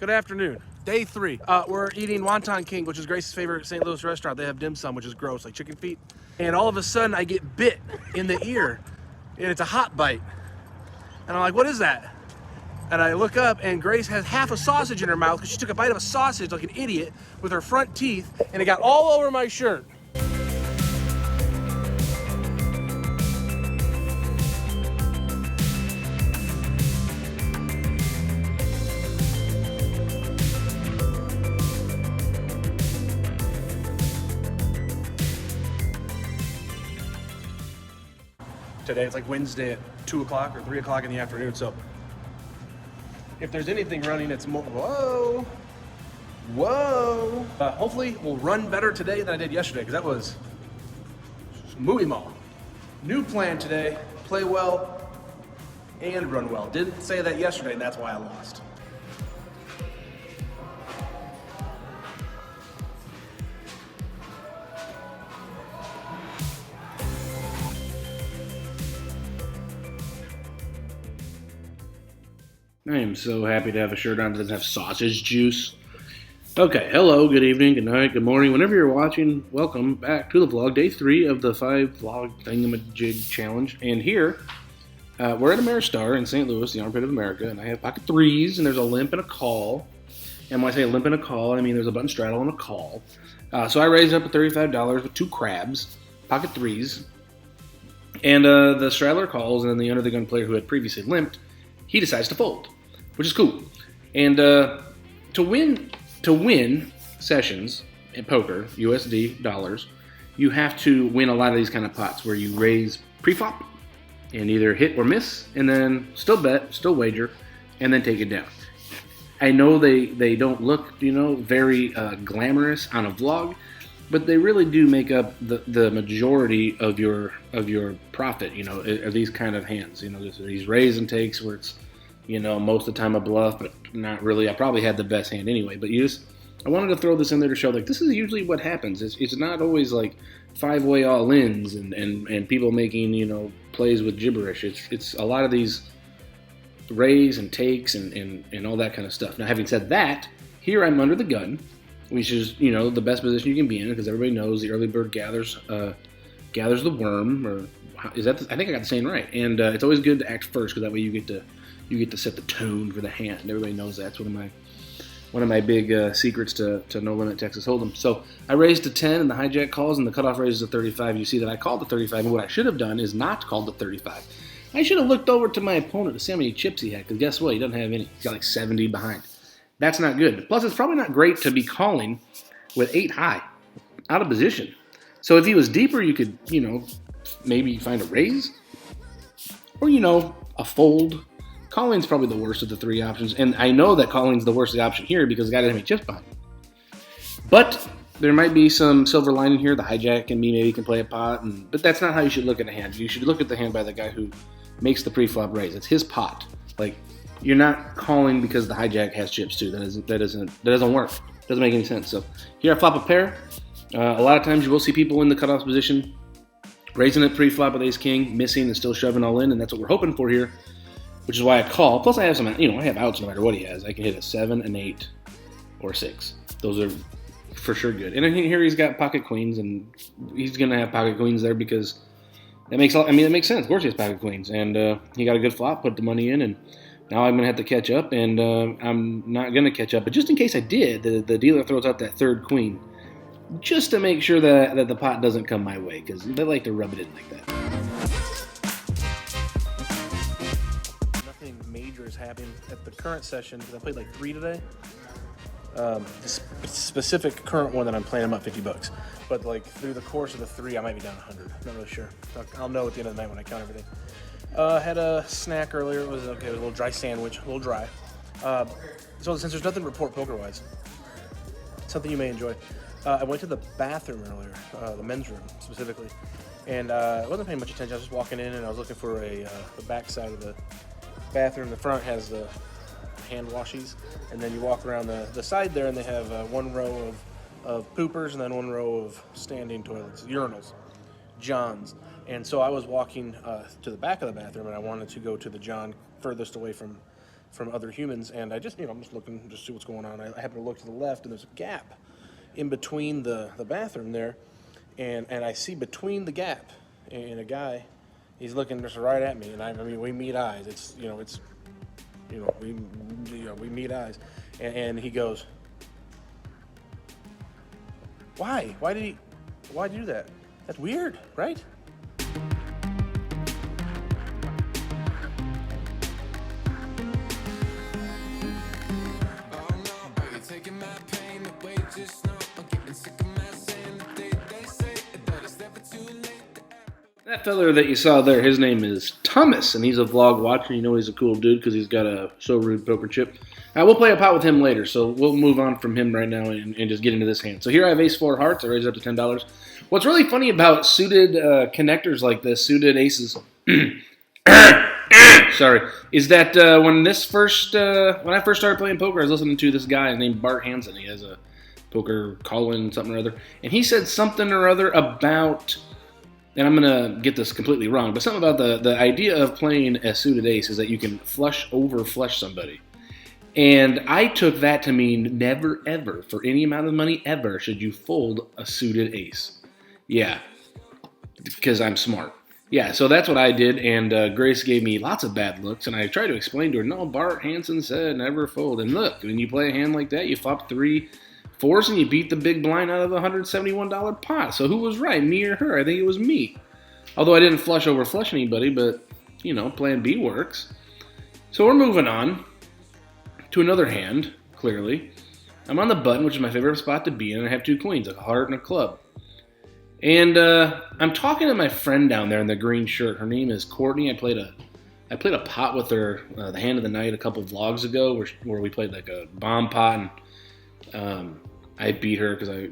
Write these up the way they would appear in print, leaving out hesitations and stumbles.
Good afternoon. Day 3. We're eating Wonton King, which is Grace's favorite St. Louis restaurant. They have dim sum, which is gross, like chicken feet. And all of a sudden, I get bit in the ear, and it's a hot bite. And I'm like, what is that? And I look up, and Grace has half a sausage in her mouth because she took a bite of a sausage like an idiot with her front teeth, and it got all over my shirt. Today it's like Wednesday at 2 o'clock or 3 o'clock in the afternoon, so if there's anything running, it's more. Whoa. Hopefully we'll run better today than I did yesterday, because that was muy mal. New plan today: play well and run well. Didn't say that yesterday, and that's why I lost. I am so happy to have a shirt on that doesn't have sausage juice. Okay, hello, good evening, good night, good morning. Whenever you're watching, welcome back to the vlog. Day 3 of the 5 vlog thingamajig challenge. And here, we're at Ameristar in St. Louis, the armpit of America, and I have pocket 3s, and there's a limp and a call. And when I say a limp and a call, I mean there's a button straddle and a call. So I raised up to $35 with 2 crabs, pocket 3s. And the straddler calls, and then the under the gun player who had previously limped, he decides to fold, which is cool. And to win sessions in poker, USD dollars, you have to win a lot of these kind of pots where you raise pre-flop and either hit or miss, and then still bet, still wager, and then take it down. I know they don't look, very glamorous on a vlog, but they really do make up the majority of your profit. Are these kind of hands. These raise and takes where it's, most of the time a bluff, but not really. I probably had the best hand anyway, but I wanted to throw this in there to show, like, this is usually what happens. It's not always like 5-way all-ins and people making, plays with gibberish. It's a lot of these raise and takes and all that kind of stuff. Now, having said that, here I'm under the gun, which is, the best position you can be in, because everybody knows the early bird gathers the worm, or I think I got the saying right. And it's always good to act first, because that way you get to set the tone for the hand. Everybody knows that's one of my big secrets to No Limit Texas Hold'em. So I raised to 10 and the hijack calls, and the cutoff raises to 35. You see that I called the 35, and what I should have done is not called the 35. I should have looked over to my opponent to see how many chips he had, because guess what? He doesn't have any. He's got like 70 behind. That's not good. Plus, it's probably not great to be calling with 8 high, out of position. So if he was deeper, you could, maybe find a raise, or, a fold. Calling's probably the worst of the 3 options, and I know that calling's the worst option here because the guy doesn't have any chips behind him. But there might be some silver lining here. The hijack and me maybe can play a pot, but that's not how you should look at a hand. You should look at the hand by the guy who makes the pre-flop raise. It's his pot. Like, you're not calling because the hijack has chips too. That doesn't work. Doesn't make any sense. So here I flop a pair. A lot of times you will see people in the cutoff position raising it pre-flop with ace king, missing and still shoving all in, and that's what we're hoping for here, which is why I call. Plus I have some, I have outs no matter what he has. I can hit a 7, an 8, or 6. Those are for sure good. And here he's got pocket queens, and he's going to have pocket queens there because that makes sense. Of course he has pocket queens, and he got a good flop, put the money in, and now I'm going to have to catch up, and I'm not going to catch up. But just in case I did, the dealer throws out that third queen just to make sure that the pot doesn't come my way, because they like to rub it in like that. Happening at the current session, because I played like 3 today. The specific current one that I'm playing, I'm up $50. But like through the course of the 3, I might be down 100. Not really sure. I'll know at the end of the night when I count everything. Had a snack earlier. It was okay. It was a little dry sandwich, a little dry. So since there's nothing to report poker-wise, something you may enjoy. I went to the bathroom earlier, the men's room specifically, and I wasn't paying much attention. I was just walking in, and I was looking for the back side of the bathroom. The front has the hand washies, and then you walk around the side there, and they have one row of poopers and then one row of standing toilets, urinals, johns. And so I was walking to the back of the bathroom, and I wanted to go to the john furthest away from from other humans, and I just, I'm just looking to see what's going on. I happen to look to the left, and there's a gap in between the bathroom there, and I see between the gap and a guy, he's looking just right at me, and I mean, we meet eyes. We meet eyes, and he goes, "Why? Why'd you do that? That's weird, right?" That fella that you saw there, his name is Thomas, and he's a vlog watcher. You know he's a cool dude because he's got a So Rude poker chip. We'll play a pot with him later, so we'll move on from him right now and just get into this hand. So here I have ace-4 hearts. I raise it up to $10. What's really funny about suited connectors like this, suited aces, sorry, is that when I first started playing poker, I was listening to this guy named Bart Hansen. He has a poker call-in something or other, and he said something or other about, and I'm going to get this completely wrong, but something about the idea of playing a suited ace is that you can over-flush somebody. And I took that to mean never, ever, for any amount of money ever, should you fold a suited ace. Yeah, because I'm smart. Yeah, so that's what I did, and Grace gave me lots of bad looks, and I tried to explain to her, no, Bart Hansen said never fold. And look, when you play a hand like that, you flop 3 4s and you beat the big blind out of a $171 pot. So who was right, me or her? I think it was me. Although I didn't flush anybody, but, plan B works. So we're moving on to another hand, clearly. I'm on the button, which is my favorite spot to be in, and I have 2 queens, a heart and a club. And I'm talking to my friend down there in the green shirt. Her name is Courtney. I played a pot with her, the hand of the night, a couple vlogs ago, where we played like a bomb pot, and I beat her because I,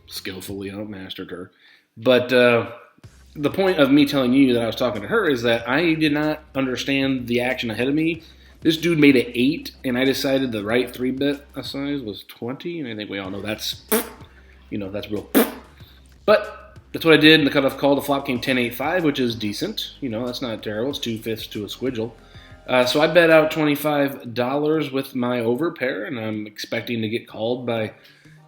skillfully outmastered her. But the point of me telling you that I was talking to her is that I did not understand the action ahead of me. This dude made an 8, and I decided the right 3-bet size was 20, and I think we all know that's real. But that's what I did, and the cutoff call, the flop came 10-8-5, which is decent. That's not terrible. It's 2/5 to a squidgle. So I bet out $25 with my overpair, and I'm expecting to get called by,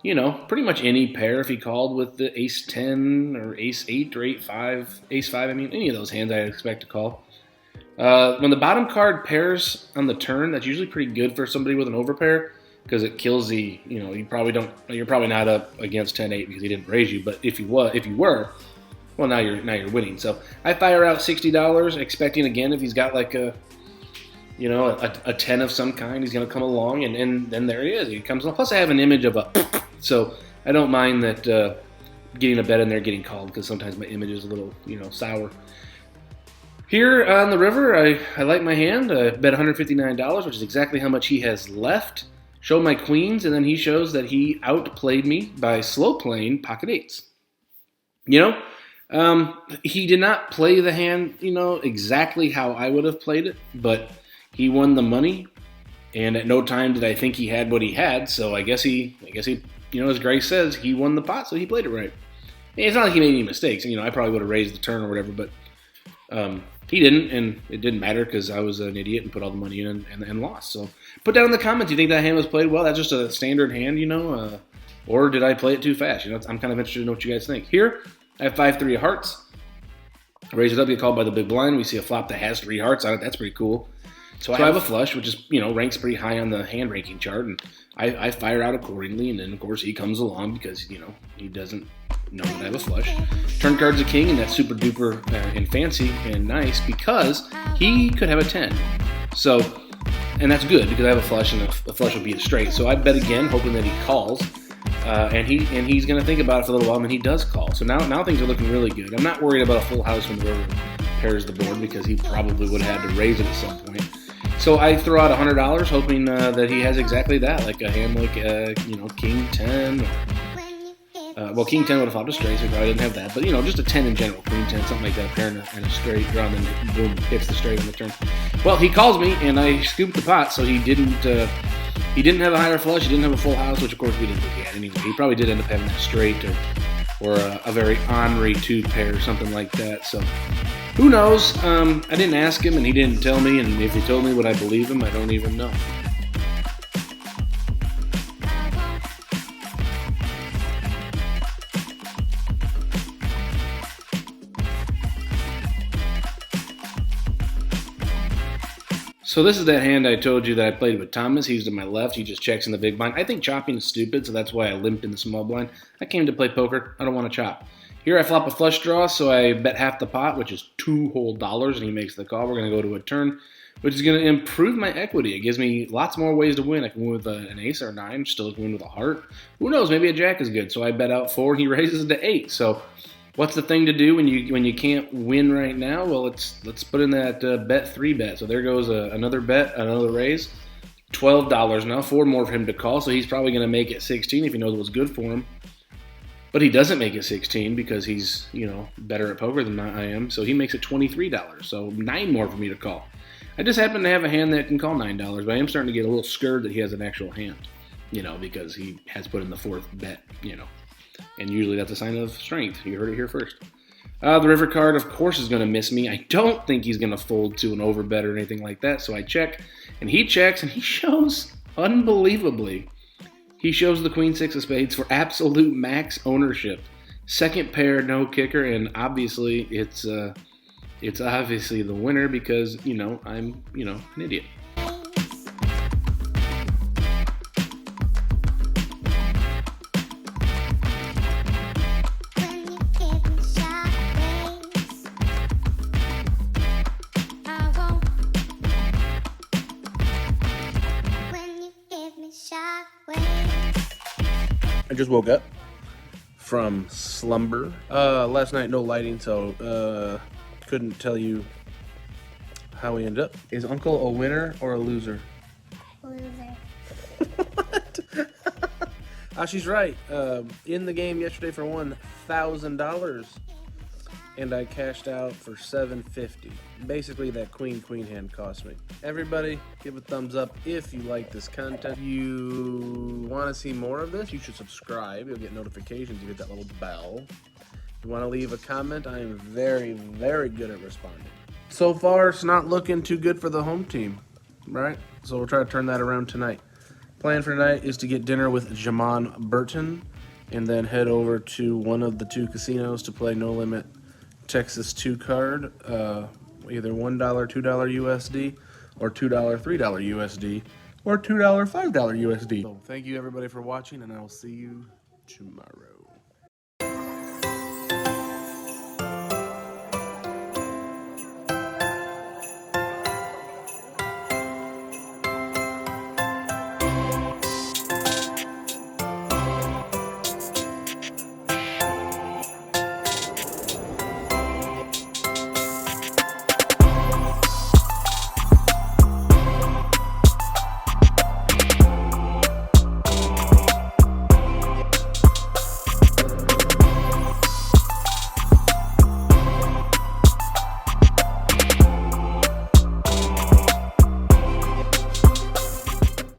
pretty much any pair. If he called with the ace-10 or ace-8 or ace-5, any of those hands I expect to call. When the bottom card pairs on the turn, that's usually pretty good for somebody with an overpair because it kills the, you're probably not up against 10-8 because he didn't raise you. But if you were, well, now you're winning. So I fire out $60, expecting again if he's got like a 10 of some kind, he's going to come along, and then there he is. He comes along. Plus, I have an image of a, so I don't mind that getting a bet in there getting called because sometimes my image is a little, sour. Here on the river, I like my hand. I bet $159, which is exactly how much he has left. Show my queens, and then he shows that he outplayed me by slow playing pocket 8s. He did not play the hand, exactly how I would have played it, but he won the money, and at no time did I think he had what he had. So I guess he, as Grace says, he won the pot, so he played it right. And it's not like he made any mistakes. I probably would have raised the turn or whatever, but he didn't, and it didn't matter because I was an idiot and put all the money in and lost. So put down in the comments, do you think that hand was played well? That's just a standard hand, or did I play it too fast? I'm kind of interested to know what you guys think. Here, I have 5-3 of hearts. I raise it up, get called by the big blind. We see a flop that has 3 hearts on it. That's pretty cool. So I have a flush, which is, ranks pretty high on the hand ranking chart, and I fire out accordingly, and then, of course, he comes along because, he doesn't know that I have a flush. Turn card's a king, and that's super duper and fancy and nice because he could have a 10. So, and that's good because I have a flush, and a flush will be a straight. So I bet again, hoping that he calls, and he's going to think about it for a little while, and he does call. So now things are looking really good. I'm not worried about a full house when the river pairs the board because he probably would have had to raise it at some point. So I throw out $100, hoping that he has exactly that, like a hand like King 10. King 10 would have flopped a straight, so he probably didn't have that. But just a 10 in general, Queen 10, something like that, a pair and a straight draw, and then boom, hits the straight on the turn. Well, he calls me, and I scooped the pot, so he didn't have a higher flush, he didn't have a full house, which of course we didn't think he had anyway. He probably did end up having that straight or a very ornery 2 pair or something like that. So Who knows? I didn't ask him, and he didn't tell me, and if he told me, would I believe him? I don't even know. So this is that hand I told you that I played with Thomas. He's to my left. He just checks in the big blind. I think chopping is stupid, so that's why I limped in the small blind. I came to play poker. I don't want to chop. Here I flop a flush draw, so I bet half the pot, which is $2 whole, and he makes the call. We're going to go to a turn, which is going to improve my equity. It gives me lots more ways to win. I can win with an ace or a 9, still can win with a heart. Who knows? Maybe a jack is good. So I bet out 4, and he raises it to 8. So what's the thing to do when you can't win right now? Well, let's put in that bet 3 bet. So there goes another bet, another raise. $12 now, 4 more for him to call. So he's probably going to make it 16 if he knows what's good for him. But he doesn't make it 16 because he's, better at poker than I am. So he makes it $23. So 9 more for me to call. I just happen to have a hand that can call $9, but I am starting to get a little scared that he has an actual hand, because he has put in the 4th bet, And usually that's a sign of strength. You heard it here first. The river card, of course, is going to miss me. I don't think he's going to fold to an overbet or anything like that. So I check, and he checks, and he shows, unbelievably, he shows the queen 6 of spades for absolute max ownership. Second pair, no kicker, and obviously it's obviously the winner because, I'm, an idiot. I just woke up from slumber. Last night, no lighting, so couldn't tell you how we ended up. Is Uncle a winner or a loser? Loser. What? She's right. In the game yesterday for $1,000, and I cashed out for $750. Basically, that queen hand cost me. Everybody, give a thumbs up if you like this content. If you want to see more of this, you should subscribe. You'll get notifications. You get that little bell. If you want to leave a comment, I am very, very good at responding. So far, it's not looking too good for the home team, right? So we'll try to turn that around tonight. Plan for tonight is to get dinner with Jamon Burton and then head over to one of the 2 casinos to play No Limit Texas 2 card, either $1, $2 USD, or $2, $3 USD, or $2, $5 USD. So thank you everybody for watching, and I will see you tomorrow.